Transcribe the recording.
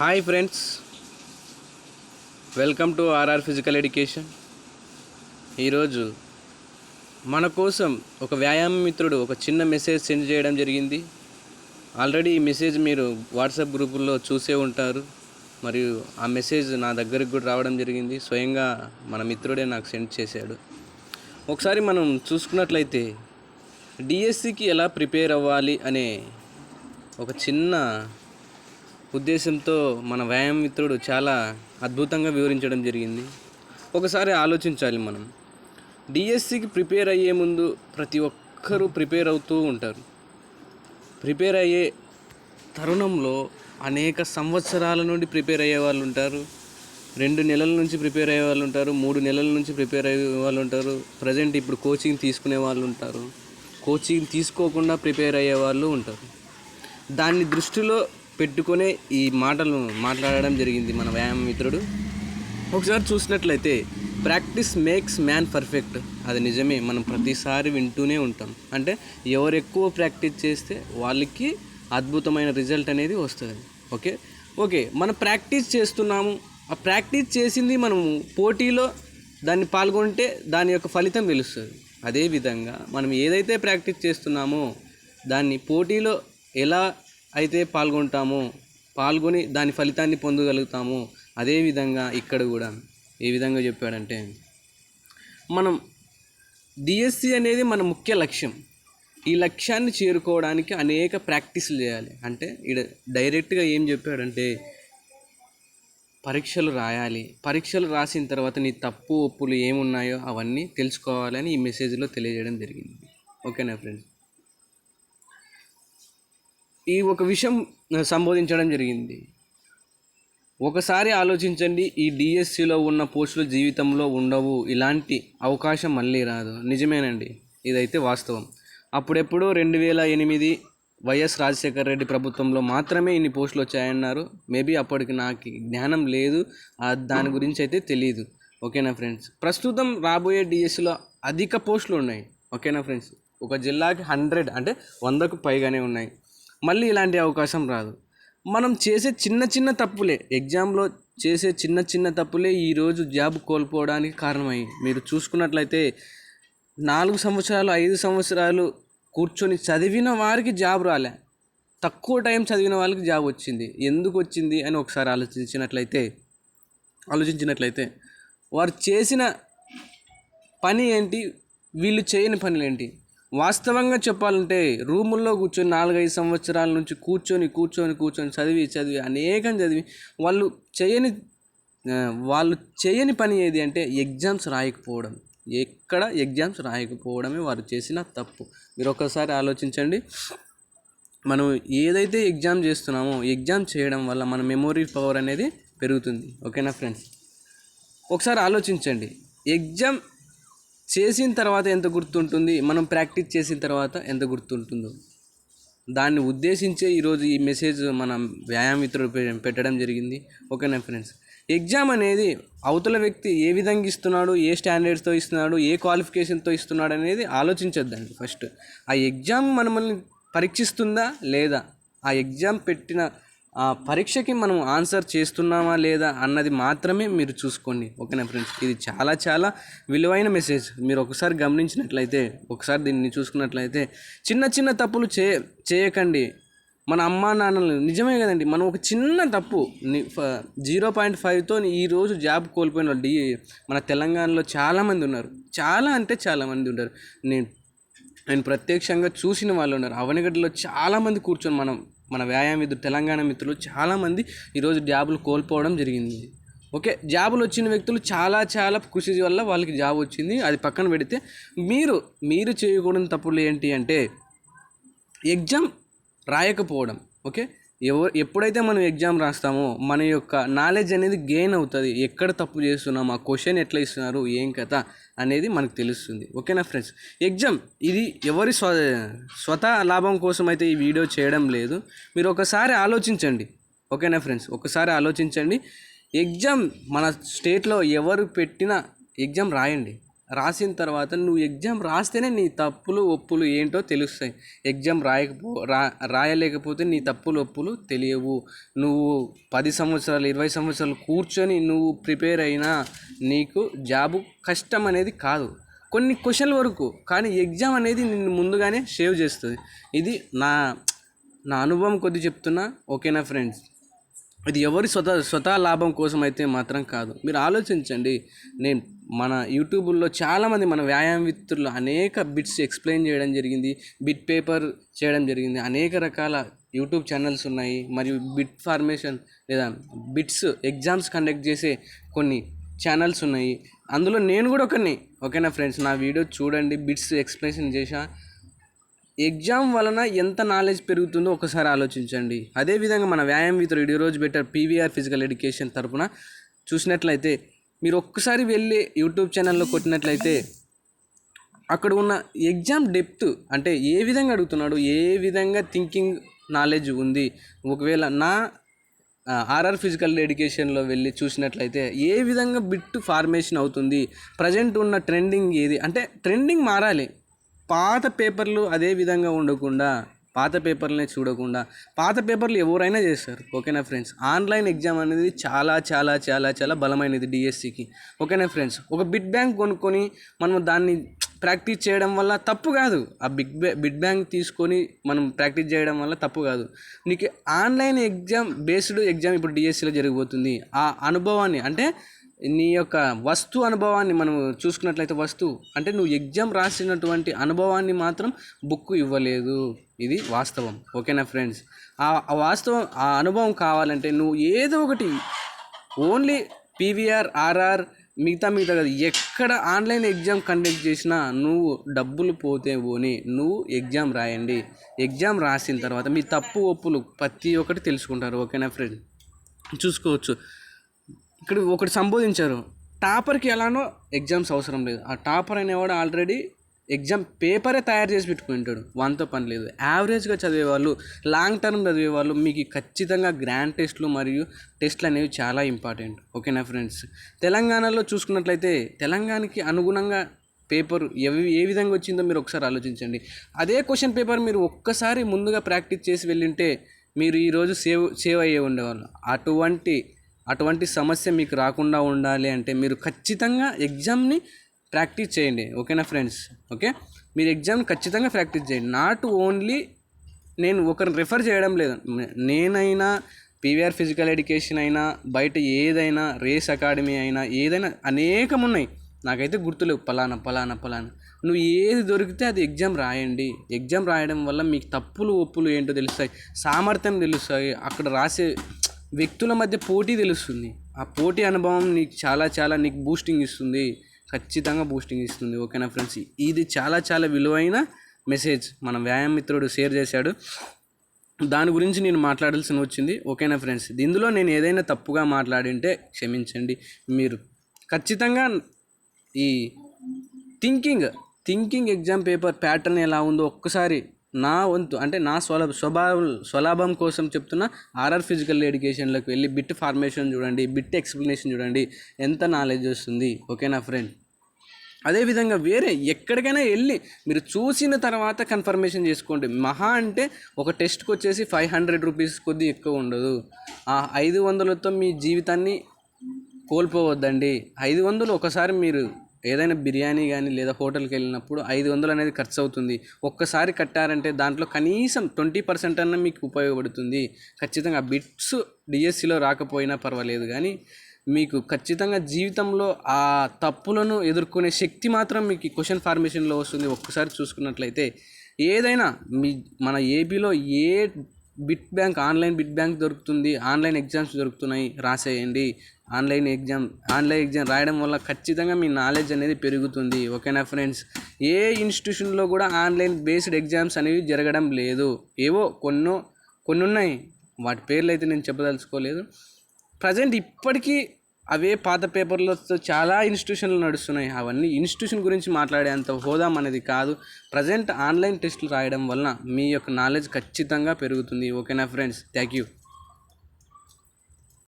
Hi friends, welcome to RR physical education. ఈరోజు మన కోసం ఒక వ్యాయామ మిత్రుడు ఒక చిన్న మెసేజ్ సెండ్ చేయడం జరిగింది. ఆల్రెడీ ఈ మెసేజ్ మీరు వాట్సాప్ గ్రూపుల్లో చూసే ఉంటారు. మరియు ఆ మెసేజ్ నా దగ్గరికి కూడా రావడం జరిగింది. స్వయంగా మన మిత్రుడే నాకు సెండ్ చేశాడు. ఒకసారి మనం చూసుకున్నట్లయితే డిఎస్సికి ఎలా ప్రిపేర్ అవ్వాలి అనే ఒక చిన్న ఉద్దేశంతో మన వ్యాయామ మిత్రుడు చాలా అద్భుతంగా వివరించడం జరిగింది. ఒకసారి ఆలోచించాలి. మనం డిఎస్సికి ప్రిపేర్ అయ్యే ముందు ప్రతి ఒక్కరూ ప్రిపేర్ అవుతూ ఉంటారు. ప్రిపేర్ అయ్యే తరుణంలో అనేక సంవత్సరాల నుండి ప్రిపేర్ అయ్యే వాళ్ళు ఉంటారు. 2 నెలల నుంచి ప్రిపేర్ అయ్యే వాళ్ళు ఉంటారు. 3 నెలల నుంచి ప్రిపేర్ అయ్యే వాళ్ళు ఉంటారు. ప్రజెంట్ ఇప్పుడు కోచింగ్ తీసుకునే వాళ్ళు ఉంటారు. కోచింగ్ తీసుకోకుండా ప్రిపేర్ అయ్యే వాళ్ళు ఉంటారు. దాన్ని దృష్టిలో పెట్టుకునే ఈ మాటలు మాట్లాడడం జరిగింది మన వ్యాయామ మిత్రుడు. ఒకసారి చూసినట్లయితే ప్రాక్టీస్ మేక్స్ మ్యాన్ పర్ఫెక్ట్. అది నిజమే. మనం ప్రతిసారి వింటూనే ఉంటాం. అంటే ఎవరు ఎక్కువ ప్రాక్టీస్ చేస్తే వాళ్ళకి అద్భుతమైన రిజల్ట్ అనేది వస్తుంది. ఓకే మనం ప్రాక్టీస్ చేస్తున్నాము. ఆ ప్రాక్టీస్ చేసింది మనము పోటీలో దాన్ని పాల్గొంటే దాని యొక్క ఫలితం తెలుస్తుంది. అదేవిధంగా మనం ఏదైతే ప్రాక్టీస్ చేస్తున్నామో దాన్ని పోటీలో ఎలా అయితే పాల్గొని దాని ఫలితాన్ని పొందగలుగుతామో అదేవిధంగా ఇక్కడ కూడా ఏ విధంగా చెప్పాడంటే, మనం డిఎస్సి అనేది మన ముఖ్య లక్ష్యం. ఈ లక్ష్యాన్ని చేరుకోవడానికి అనేక ప్రాక్టీసులు చేయాలి. అంటే ఇక్కడ డైరెక్ట్గా ఏం చెప్పాడంటే, పరీక్షలు రాయాలి. పరీక్షలు రాసిన తర్వాత నీ తప్పు ఒప్పులు ఏమున్నాయో అవన్నీ తెలుసుకోవాలని ఈ మెసేజ్లో తెలియజేయడం జరిగింది. ఓకేనా ఫ్రెండ్స్? ఈ ఒక విషయం సంబోధించడం జరిగింది. ఒకసారి ఆలోచించండి, ఈ డిఎస్సిలో ఉన్న పోస్టులు జీవితంలో ఉండవు. ఇలాంటి అవకాశం మళ్ళీ రాదు. నిజమేనండి, ఇదైతే వాస్తవం. అప్పుడెప్పుడో 2008 వైఎస్ రాజశేఖర రెడ్డి ప్రభుత్వంలో మాత్రమే ఇన్ని పోస్టులు వచ్చాయన్నారు. మేబీ అప్పటికి నాకు జ్ఞానం లేదు, దాని గురించి అయితే తెలియదు. ఓకేనా ఫ్రెండ్స్? ప్రస్తుతం రాబోయే డిఎస్సిలో అధిక పోస్టులు ఉన్నాయి. ఓకేనా ఫ్రెండ్స్? ఒక జిల్లాకి 100 అంటే 100కు పైగానే ఉన్నాయి. మళ్ళీ ఇలాంటి అవకాశం రాదు. మనం చేసే చిన్న తప్పులే, ఎగ్జామ్లో చేసే చిన్న తప్పులే ఈరోజు జాబ్ కోల్పోవడానికి కారణమయ్యి, మీరు చూసుకున్నట్లయితే 4 సంవత్సరాలు 5 సంవత్సరాలు కూర్చొని చదివిన వారికి జాబ్ రాలే, తక్కువ టైం చదివిన వాళ్ళకి జాబ్ వచ్చింది. ఎందుకు వచ్చింది అని ఒకసారి ఆలోచించినట్లయితే వారు చేసిన పని ఏంటి, వీళ్ళు చేయని పనులు ఏంటి? వాస్తవంగా చెప్పాలంటే రూముల్లో కూర్చొని 4-5 సంవత్సరాల నుంచి కూర్చొని చదివి అనేకం చదివి వాళ్ళు చేయని పని ఏది అంటే ఎగ్జామ్స్ రాయకపోవడం. ఎక్కడ ఎగ్జామ్స్ రాయకపోవడమే వారు చేసిన తప్పు. మీరు ఒకసారి ఆలోచించండి. మనం ఏదైతే ఎగ్జామ్ చేస్తున్నామో ఎగ్జామ్ చేయడం వల్ల మన మెమొరీ పవర్ అనేది పెరుగుతుంది. ఓకేనా ఫ్రెండ్స్? ఒకసారి ఆలోచించండి. ఎగ్జామ్ చేసిన తర్వాత ఎంత గుర్తుంటుంది, మనం ప్రాక్టీస్ చేసిన తర్వాత ఎంత గుర్తుంటుందో దాన్ని ఉద్దేశించే ఈరోజు ఈ మెసేజ్ మన వ్యాయామ మిత్రుడు పెట్టడం జరిగింది. ఓకేనా ఫ్రెండ్స్? ఎగ్జామ్ అనేది అవతల వ్యక్తి ఏ విధంగా ఇస్తున్నాడు, ఏ స్టాండర్డ్స్తో ఇస్తున్నాడు, ఏ క్వాలిఫికేషన్తో ఇస్తున్నాడు అనేది ఆలోచించొద్దండి. ఫస్ట్ ఆ ఎగ్జామ్ మనల్ని పరీక్షిస్తుందా లేదా, ఆ ఎగ్జామ్ పెట్టిన ఆ పరీక్షకి మనం ఆన్సర్ చేస్తున్నామా లేదా అన్నది మాత్రమే మీరు చూసుకోండి. ఓకేనా ఫ్రెండ్స్? ఇది చాలా విలువైన మెసేజ్. మీరు ఒకసారి గమనించినట్లయితే, ఒకసారి దీన్ని చూసుకున్నట్లయితే చిన్న తప్పులు చేయకండి. మన అమ్మా నాన్నలు, నిజమే కదండి, మనం ఒక చిన్న తప్పు 0.5తో ఈరోజు జాబ్ కోల్పోయిన వాళ్ళు మన తెలంగాణలో చాలామంది ఉన్నారు. చాలామంది ఉన్నారు. నేను ప్రత్యక్షంగా చూసిన వాళ్ళు ఉన్నారు. అవనిగడ్డలో చాలామంది కూర్చొని మన వ్యాయామ మిత్రులు, తెలంగాణ మిత్రులు చాలామంది ఈరోజు జాబులు కోల్పోవడం జరిగింది. ఓకే, జాబులు వచ్చిన వ్యక్తులు చాలా కృషి వల్ల వాళ్ళకి జాబ్ వచ్చింది. అది పక్కన పెడితే మీరు చేయకూడని తప్పులు ఏంటి అంటే ఎగ్జామ్ రాయకపోవడం. ఓకే, ఎప్పుడైతే మనం ఎగ్జామ్ రాస్తామో మన యొక్క నాలెడ్జ్ అనేది గెయిన్ అవుతుంది. ఎక్కడ తప్పు చేస్తున్నాం, ఆ క్వశ్చన్ ఎట్లా ఇస్తున్నారు, ఏం కథ అనేది మనకు తెలుస్తుంది. ఓకేనా ఫ్రెండ్స్? ఎగ్జామ్ ఇది ఎవరి స్వతహా లాభం కోసం అయితే ఈ వీడియో చేయడం లేదు. మీరు ఒకసారి ఆలోచించండి. ఓకేనా ఫ్రెండ్స్? ఒకసారి ఆలోచించండి. ఎగ్జామ్ మన స్టేట్లో ఎవరు పెట్టిన ఎగ్జామ్ రాయండి. రాసిన తర్వాత నువ్వు ఎగ్జామ్ రాస్తేనే నీ తప్పులు ఒప్పులు ఏంటో తెలుస్తాయి. ఎగ్జామ్ రాయలేకపోతే నీ తప్పులు ఒప్పులు తెలియవు. నువ్వు 10 సంవత్సరాలు 20 సంవత్సరాలు కూర్చొని నువ్వు ప్రిపేర్ అయినా నీకు జాబు కష్టం అనేది కాదు, కొన్ని క్వశ్చన్ల వరకు. కానీ ఎగ్జామ్ అనేది నిన్ను ముందుగానే సేవ్ చేస్తుంది. ఇది నా అనుభవం కొద్ది చెప్తున్నా. ఓకేనా ఫ్రెండ్స్, ఇది ఎవరి స్వతహా లాభం కోసం అయితే మాత్రం కాదు. మీరు ఆలోచించండి, నేను మన యూట్యూబ్లో చాలామంది మన వ్యాయామ మిత్రులు అనేక బిట్స్ ఎక్స్ప్లెయిన్ చేయడం జరిగింది, బిట్ పేపర్ చేయడం జరిగింది. అనేక రకాల యూట్యూబ్ ఛానల్స్ ఉన్నాయి, మరియు బిట్ ఫార్మేషన్ లేదా బిట్స్ ఎగ్జామ్స్ కండక్ట్ చేసే కొన్ని ఛానల్స్ ఉన్నాయి. అందులో నేను కూడా ఒకరిని. ఓకేనా ఫ్రెండ్స్, నా వీడియో చూడండి, బిట్స్ ఎక్స్ప్లెనేషన్ చేశా. ఎగ్జామ్ వలన ఎంత నాలెడ్జ్ పెరుగుతుందో ఒకసారి ఆలోచించండి. అదేవిధంగా మన వ్యాయామ మిత్రుడు ఈరోజు బెటర్ పీవీఆర్ ఫిజికల్ ఎడ్యుకేషన్ తరపున చూసినట్లయితే మీరు ఒక్కసారి వెళ్ళి యూట్యూబ్ ఛానల్లో కొట్టినట్లయితే అక్కడ ఉన్న ఎగ్జామ్ డెప్త్, అంటే ఏ విధంగా అడుగుతున్నాడు, ఏ విధంగా థింకింగ్ నాలెడ్జ్ ఉంది. ఒకవేళ నా ఆర్ఆర్ ఫిజికల్ ఎడ్యుకేషన్లో వెళ్ళి చూసినట్లయితే ఏ విధంగా బిట్ ఫార్మేషన్ అవుతుంది, ప్రజెంట్ ఉన్న ట్రెండింగ్ ఏది, అంటే ట్రెండింగ్ మారాలి. పాత పేపర్లు అదే విధంగా ఉండకుండా, పాత పేపర్లనే చూడకుండా, పాత పేపర్లు ఎవరైనా చేస్తారు. ఓకేనా ఫ్రెండ్స్, ఆన్లైన్ ఎగ్జామ్ అనేది చాలా చాలా చాలా చాలా బలమైనది డిఎస్సికి. ఓకేనా ఫ్రెండ్స్, ఒక బిట్ బ్యాంక్ కొనుక్కొని మనం దాన్ని ప్రాక్టీస్ చేయడం వల్ల తప్పు కాదు. ఆ బిట్ బ్యాంక్ తీసుకొని మనం ప్రాక్టీస్ చేయడం వల్ల తప్పు కాదు. నీకు ఆన్లైన్ ఎగ్జామ్ బేస్డ్ ఎగ్జామ్ ఇప్పుడు డిఎస్సిలో జరిగిపోతుంది. ఆ అనుభవాన్ని, అంటే నీ యొక్క అనుభవాన్ని మనం చూసుకున్నట్లయితే, అంటే నువ్వు ఎగ్జామ్ రాసినటువంటి అనుభవాన్ని మాత్రం బుక్ ఇవ్వలేదు. ఇది వాస్తవం. ఓకేనా ఫ్రెండ్స్, ఆ వాస్తవం, ఆ అనుభవం కావాలంటే నువ్వు ఏదో ఒకటి ఓన్లీ పీవీఆర్, ఆర్ఆర్, మిగతా కదా, ఎక్కడ ఆన్లైన్ ఎగ్జామ్ కండక్ట్ చేసినా నువ్వు డబ్బులు పోతే పోని, నువ్వు ఎగ్జామ్ రాయండి. ఎగ్జామ్ రాసిన తర్వాత మీ తప్పు ఒప్పులు ప్రతి ఒక్కటి తెలుసుకుంటారు. ఓకేనా ఫ్రెండ్, చూసుకోవచ్చు. ఇక్కడ ఒకటి సంబోధించారు, టాపర్కి ఎలానో ఎగ్జామ్స్ అవసరం లేదు. ఆ టాపర్ అనేవాడు ఆల్రెడీ ఎగ్జామ్ పేపరే తయారు చేసి పెట్టుకుంటాడు, వానితో పని లేదు. యావరేజ్గా చదివేవాళ్ళు, లాంగ్ టర్మ్ చదివేవాళ్ళు మీకు ఖచ్చితంగా గ్రాండ్ టెస్ట్లు మరియు టెస్ట్లు అనేవి చాలా ఇంపార్టెంట్. ఓకేనా ఫ్రెండ్స్, తెలంగాణలో చూసుకున్నట్లయితే తెలంగాణకి అనుగుణంగా పేపర్ ఏ విధంగా వచ్చిందో మీరు ఒకసారి ఆలోచించండి. అదే క్వశ్చన్ పేపర్ మీరు ఒక్కసారి ముందుగా ప్రాక్టీస్ చేసి వెళ్ళింటే మీరు ఈరోజు సేవ్ అయ్యే ఉండేవాళ్ళు. అటువంటి సమస్య మీకు రాకుండా ఉండాలి అంటే మీరు ఖచ్చితంగా ఎగ్జామ్ని ప్రాక్టీస్ చేయండి. ఓకేనా ఫ్రెండ్స్, ఓకే, మీరు ఎగ్జామ్ని ఖచ్చితంగా ప్రాక్టీస్ చేయండి. నాట్ ఓన్లీ నేను ఒకరిని రిఫర్ చేయడం లేదు, నేనైనా పీవీఆర్ ఫిజికల్ ఎడ్యుకేషన్ అయినా, బయట ఏదైనా రేస్ అకాడమీ అయినా, ఏదైనా అనేకం ఉన్నాయి, నాకైతే గుర్తులేవు పలానా. నువ్వు ఏది దొరికితే అది ఎగ్జామ్ రాయండి. ఎగ్జామ్ రాయడం వల్ల మీకు తప్పులు ఒప్పులు ఏంటో తెలుస్తాయి, సామర్థ్యం తెలుస్తాయి, అక్కడ రాసే వ్యక్తుల మధ్య పోటీ తెలుస్తుంది. ఆ పోటీ అనుభవం నీకు చాలా నీకు బూస్టింగ్ ఇస్తుంది, ఖచ్చితంగా బూస్టింగ్ ఇస్తుంది. ఓకేనా ఫ్రెండ్స్, ఇది చాలా విలువైన మెసేజ్ మన వ్యాయామ మిత్రుడు షేర్ చేశాడు, దాని గురించి నేను మాట్లాడాల్సి వచ్చింది. ఓకేనా ఫ్రెండ్స్, ఇందులో నేను ఏదైనా తప్పుగా మాట్లాడింటే క్షమించండి. మీరు ఖచ్చితంగా ఈ థింకింగ్ ఎగ్జామ్ పేపర్ ప్యాటర్న్ ఎలా ఉందో ఒక్కసారి నా వంతు, అంటే నా స్వలాభం కోసం చెప్తున్న ఆర్ఆర్ ఫిజికల్ ఎడ్యుకేషన్లోకి వెళ్ళి బిట్ ఫార్మేషన్ చూడండి, బిట్ ఎక్స్ప్లెనేషన్ చూడండి, ఎంత నాలెడ్జ్ వస్తుంది. ఓకేనా ఫ్రెండ్, అదేవిధంగా వేరే ఎక్కడికైనా వెళ్ళి మీరు చూసిన తర్వాత కన్ఫర్మేషన్ చేసుకోండి. మహా అంటే ఒక టెస్ట్కి వచ్చేసి 500 రూపీస్, కొద్ది ఎక్కువ ఉండదు. ఆ 500లతో మీ జీవితాన్ని కోల్పోవద్దండి. 500 ఒకసారి మీరు ఏదైనా బిర్యానీ కానీ లేదా హోటల్కి వెళ్ళినప్పుడు 500 అనేది ఖర్చు అవుతుంది. ఒక్కసారి కట్టారంటే దాంట్లో కనీసం 20% అన్న మీకు ఉపయోగపడుతుంది. ఖచ్చితంగా బిట్స్ డిఎస్సిలో రాకపోయినా పర్వాలేదు, కానీ మీకు ఖచ్చితంగా జీవితంలో ఆ తప్పులను ఎదుర్కొనే శక్తి మాత్రం మీకు క్వశ్చన్ ఫార్మేషన్లో వస్తుంది. ఒక్కసారి చూసుకున్నట్లయితే ఏదైనా మన ఏపీలో ఏ ఆన్లైన్ బిట్ బ్యాంక్ దొరుకుతుంది, ఆన్లైన్ ఎగ్జామ్స్ దొరుకుతున్నాయి, రాసేయండి. ఆన్లైన్ ఎగ్జామ్ రాయడం వల్ల ఖచ్చితంగా మీ నాలెడ్జ్ అనేది పెరుగుతుంది. ఓకేనా ఫ్రెండ్స్, ఏ ఇన్స్టిట్యూషన్లో కూడా ఆన్లైన్ బేస్డ్ ఎగ్జామ్స్ అనేవి జరగడం లేదు. ఏవో కొన్ని ఉన్నాయి, వాటి పేర్లు అయితే నేను చెప్పదలుచుకోలేదు. ప్రజెంట్ ఇప్పటికీ అవే పాత పేపర్లతో చాలా ఇన్స్టిట్యూషన్లు నడుస్తున్నాయి. అవన్నీ ఇన్స్టిట్యూషన్ గురించి మాట్లాడేంత హోదాం అనేది కాదు. ప్రజెంట్ ఆన్లైన్ టెస్టులు రాయడం వలన మీ యొక్క నాలెడ్జ్ ఖచ్చితంగా పెరుగుతుంది. ఓకేనా ఫ్రెండ్స్, థ్యాంక్ యూ.